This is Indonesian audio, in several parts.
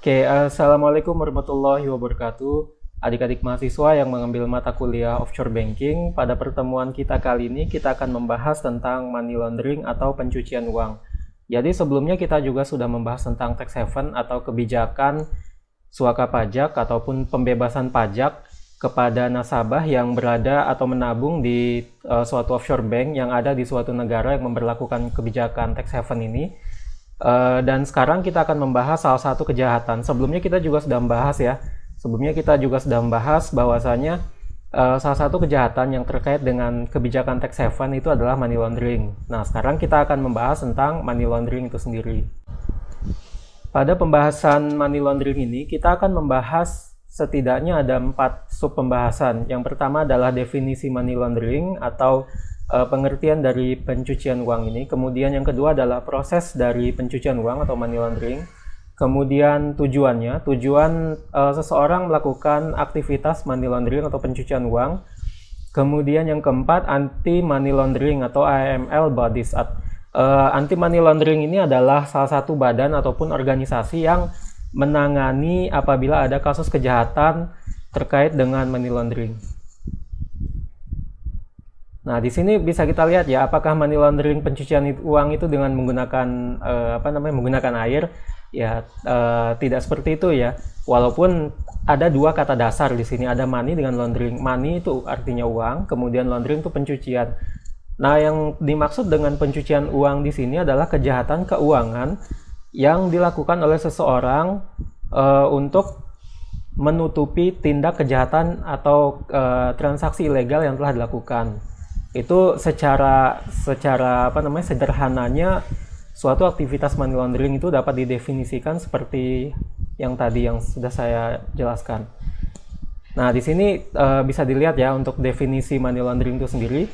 Oke, Assalamualaikum warahmatullahi wabarakatuh. Adik-adik mahasiswa yang mengambil mata kuliah offshore banking, pada pertemuan kita kali ini kita akan membahas tentang money laundering atau pencucian uang. Jadi sebelumnya kita juga sudah membahas tentang tax haven atau kebijakan suaka pajak ataupun pembebasan pajak kepada nasabah yang berada atau menabung di suatu offshore bank yang ada di suatu negara yang memberlakukan kebijakan tax haven ini. Dan sekarang kita akan membahas salah satu kejahatan. Sebelumnya kita juga sudah membahas bahwasanya salah satu kejahatan yang terkait dengan kebijakan tax haven itu adalah money laundering. Nah, sekarang kita akan membahas tentang money laundering itu sendiri. Pada pembahasan money laundering ini, kita akan membahas setidaknya ada 4 sub pembahasan. Yang pertama adalah definisi money laundering atau pengertian dari pencucian uang ini. Kemudian yang kedua adalah proses dari pencucian uang atau money laundering. Kemudian tujuan seseorang melakukan aktivitas money laundering atau pencucian uang. Kemudian yang keempat, anti money laundering atau AML bodies. Anti money laundering ini adalah salah satu badan ataupun organisasi yang menangani apabila ada kasus kejahatan terkait dengan money laundering. Nah, di sini bisa kita lihat ya, apakah money laundering pencucian uang itu dengan menggunakan menggunakan air? Ya, tidak seperti itu ya. Walaupun ada dua kata dasar di sini, ada money dengan laundering. Money itu artinya uang, kemudian laundering itu pencucian. Nah, yang dimaksud dengan pencucian uang di sini adalah kejahatan keuangan yang dilakukan oleh seseorang untuk menutupi tindak kejahatan atau transaksi ilegal yang telah dilakukan. Itu secara sederhananya suatu aktivitas money laundering itu dapat didefinisikan seperti yang tadi yang sudah saya jelaskan. Nah, di sini bisa dilihat ya untuk definisi money laundering itu sendiri,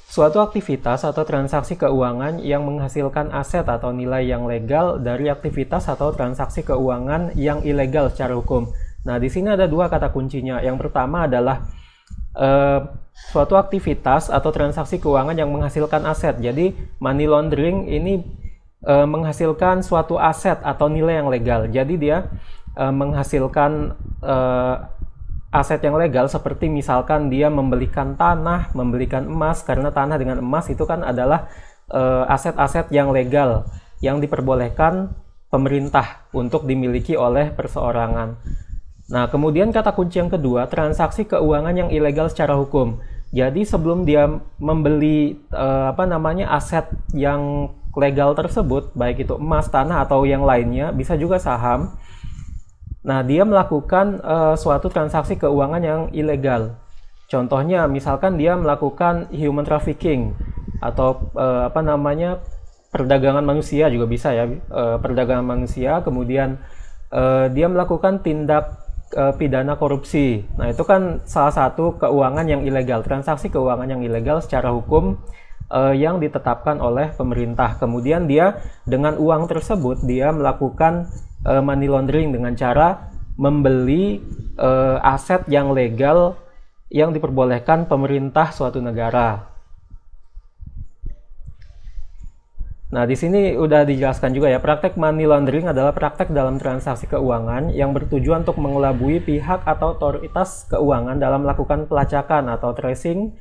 suatu aktivitas atau transaksi keuangan yang menghasilkan aset atau nilai yang legal dari aktivitas atau transaksi keuangan yang ilegal secara hukum. Nah, di sini ada dua kata kuncinya. Yang pertama adalah suatu aktivitas atau transaksi keuangan yang menghasilkan aset. Jadi money laundering ini menghasilkan suatu aset atau nilai yang legal. Jadi dia menghasilkan aset yang legal seperti misalkan dia membelikan tanah, membelikan emas, karena tanah dengan emas itu kan adalah aset-aset yang legal yang diperbolehkan pemerintah untuk dimiliki oleh perseorangan. Nah, kemudian kata kunci yang kedua, transaksi keuangan yang ilegal secara hukum. Jadi sebelum dia membeli aset yang legal tersebut, baik itu emas, tanah atau yang lainnya, bisa juga saham. Nah, dia melakukan suatu transaksi keuangan yang ilegal. Contohnya, misalkan dia melakukan human trafficking atau perdagangan manusia juga bisa ya, perdagangan manusia. Kemudian dia melakukan tindak pidana korupsi. Nah, itu kan salah satu keuangan yang ilegal, transaksi keuangan yang ilegal secara hukum yang ditetapkan oleh pemerintah. Kemudian dia dengan uang tersebut dia melakukan money laundering dengan cara membeli aset yang legal yang diperbolehkan pemerintah suatu negara. Nah, di sini udah dijelaskan juga ya, praktek money laundering adalah praktek dalam transaksi keuangan yang bertujuan untuk mengelabui pihak atau otoritas keuangan dalam melakukan pelacakan atau tracing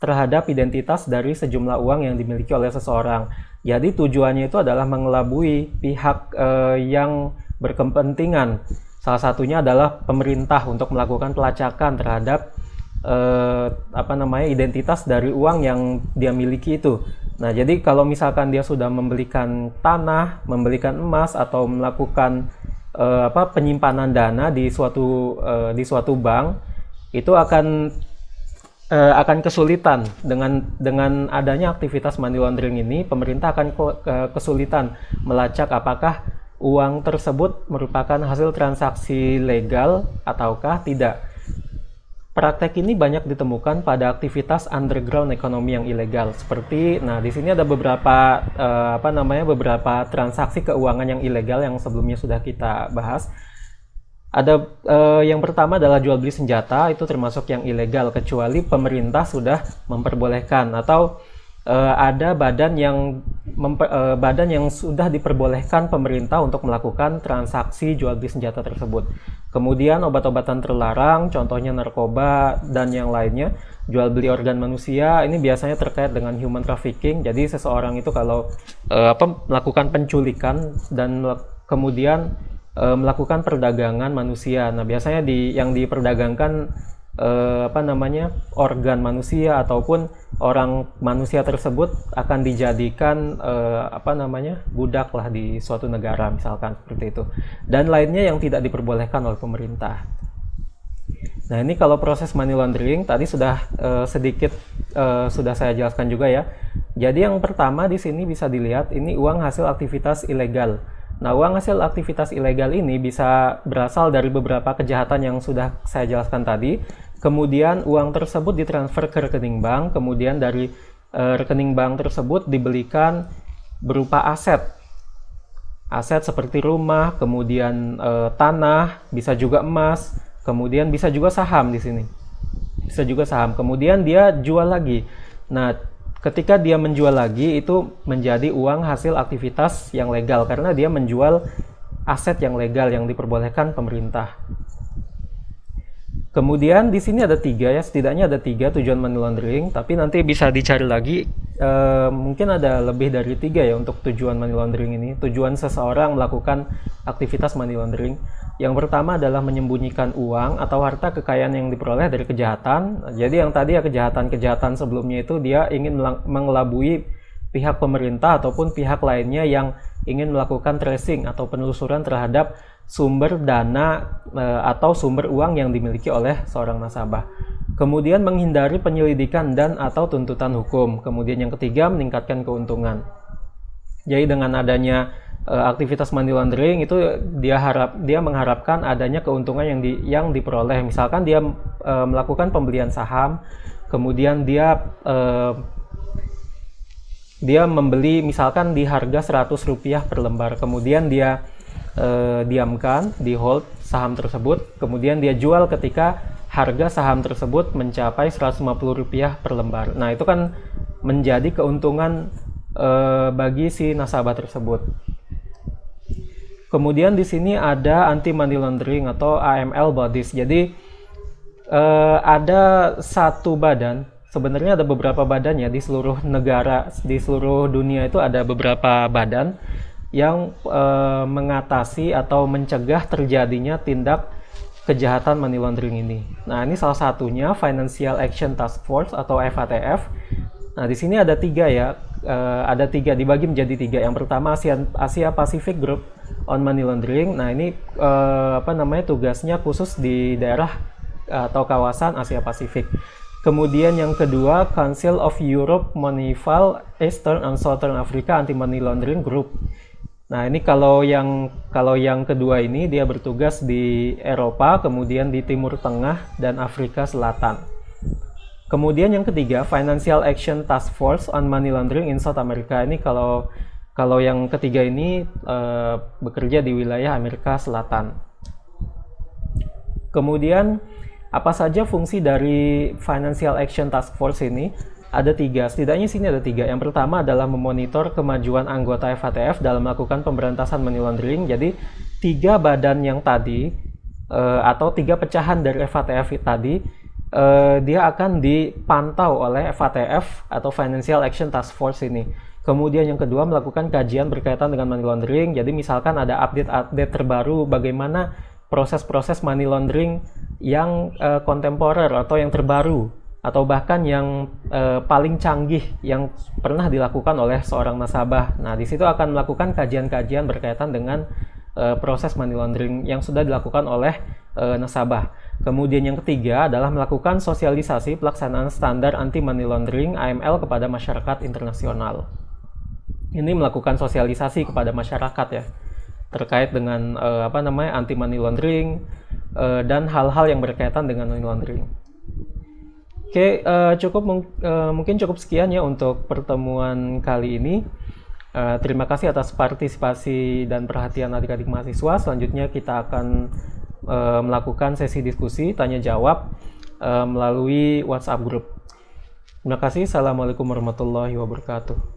terhadap identitas dari sejumlah uang yang dimiliki oleh seseorang. Jadi tujuannya itu adalah mengelabui pihak yang berkepentingan. Salah satunya adalah pemerintah untuk melakukan pelacakan terhadap identitas dari uang yang dia miliki itu. Nah, jadi kalau misalkan dia sudah membelikan tanah, membelikan emas atau melakukan penyimpanan dana di suatu bank, itu akan kesulitan dengan adanya aktivitas money laundering ini. Pemerintah akan kesulitan melacak apakah uang tersebut merupakan hasil transaksi legal ataukah tidak. Praktek ini banyak ditemukan pada aktivitas underground ekonomi yang ilegal. Seperti, nah di sini ada beberapa beberapa transaksi keuangan yang ilegal yang sebelumnya sudah kita bahas. Ada yang pertama adalah jual beli senjata, itu termasuk yang ilegal kecuali pemerintah sudah memperbolehkan, atau ada badan yang sudah diperbolehkan pemerintah untuk melakukan transaksi jual beli senjata tersebut. Kemudian obat-obatan terlarang, contohnya narkoba dan yang lainnya, jual beli organ manusia, ini biasanya terkait dengan human trafficking. Jadi seseorang itu kalau melakukan penculikan dan kemudian melakukan perdagangan manusia. Nah, biasanya yang diperdagangkan organ manusia ataupun orang manusia tersebut akan dijadikan budak lah di suatu negara misalkan seperti itu, dan lainnya yang tidak diperbolehkan oleh pemerintah. Nah, ini kalau proses money laundering tadi sudah sudah saya jelaskan juga ya. Jadi yang pertama di sini bisa dilihat ini uang hasil aktivitas ilegal. Nah, uang hasil aktivitas ilegal ini bisa berasal dari beberapa kejahatan yang sudah saya jelaskan tadi. Kemudian uang tersebut ditransfer ke rekening bank, kemudian dari rekening bank tersebut dibelikan berupa aset seperti rumah, kemudian tanah, bisa juga emas, kemudian bisa juga saham di sini. Bisa juga saham. Kemudian dia jual lagi. Nah, ketika dia menjual lagi itu menjadi uang hasil aktivitas yang legal karena dia menjual aset yang legal yang diperbolehkan pemerintah. Kemudian di sini ada tiga ya, setidaknya ada tiga tujuan money laundering, tapi nanti bisa dicari lagi, mungkin ada lebih dari tiga ya untuk tujuan money laundering ini. Tujuan seseorang melakukan aktivitas money laundering. Yang pertama adalah menyembunyikan uang atau harta kekayaan yang diperoleh dari kejahatan. Jadi yang tadi ya kejahatan sebelumnya itu dia ingin mengelabui pihak pemerintah ataupun pihak lainnya yang ingin melakukan tracing atau penelusuran terhadap sumber dana atau sumber uang yang dimiliki oleh seorang nasabah. Kemudian menghindari penyelidikan dan atau tuntutan hukum. Kemudian yang ketiga meningkatkan keuntungan. Jadi dengan adanya aktivitas money laundering itu dia mengharapkan adanya keuntungan yang diperoleh. Misalkan dia melakukan pembelian saham, kemudian dia membeli misalkan di harga Rp100 per lembar, kemudian dia diamkan, di hold saham tersebut, kemudian dia jual ketika harga saham tersebut mencapai Rp150 per lembar. Nah, itu kan menjadi keuntungan bagi si nasabah tersebut. Kemudian di sini ada anti money laundering atau AML bodies. Jadi ada satu badan, sebenarnya ada beberapa badan ya di seluruh negara, di seluruh dunia itu ada beberapa badan yang mengatasi atau mencegah terjadinya tindak kejahatan money laundering ini. Nah, ini salah satunya Financial Action Task Force atau FATF. Nah, di sini ada tiga ya, ada tiga, dibagi menjadi tiga. Yang pertama Asia Pacific Group on Money Laundering. Nah, ini tugasnya khusus di daerah atau kawasan Asia Pasifik. Kemudian yang kedua Council of Europe Moneyval Eastern and Southern Africa Anti Money Laundering Group. Nah, ini kalau yang kedua ini dia bertugas di Eropa, kemudian di Timur Tengah dan Afrika Selatan. Kemudian yang ketiga Financial Action Task Force on Money Laundering in South America. Ini kalau yang ketiga ini bekerja di wilayah Amerika Selatan. Kemudian apa saja fungsi dari Financial Action Task Force ini? Ada tiga, setidaknya sini ada tiga. Yang pertama adalah memonitor kemajuan anggota FATF dalam melakukan pemberantasan money laundering. Jadi tiga badan yang tadi atau tiga pecahan dari FATF tadi dia akan dipantau oleh FATF atau Financial Action Task Force ini. Kemudian yang kedua melakukan kajian berkaitan dengan money laundering. Jadi misalkan ada update terbaru bagaimana proses-proses money laundering yang kontemporer atau yang terbaru, atau bahkan yang paling canggih yang pernah dilakukan oleh seorang nasabah. Nah, di situ akan melakukan kajian-kajian berkaitan dengan proses money laundering yang sudah dilakukan oleh nasabah. Kemudian yang ketiga adalah melakukan sosialisasi pelaksanaan standar anti money laundering AML kepada masyarakat internasional. Ini melakukan sosialisasi kepada masyarakat ya terkait dengan anti money laundering dan hal-hal yang berkaitan dengan money laundering. Oke, mungkin cukup sekian ya untuk pertemuan kali ini. Terima kasih atas partisipasi dan perhatian adik-adik mahasiswa. Selanjutnya kita akan melakukan sesi diskusi tanya jawab melalui WhatsApp group. Terima kasih. Assalamualaikum warahmatullahi wabarakatuh.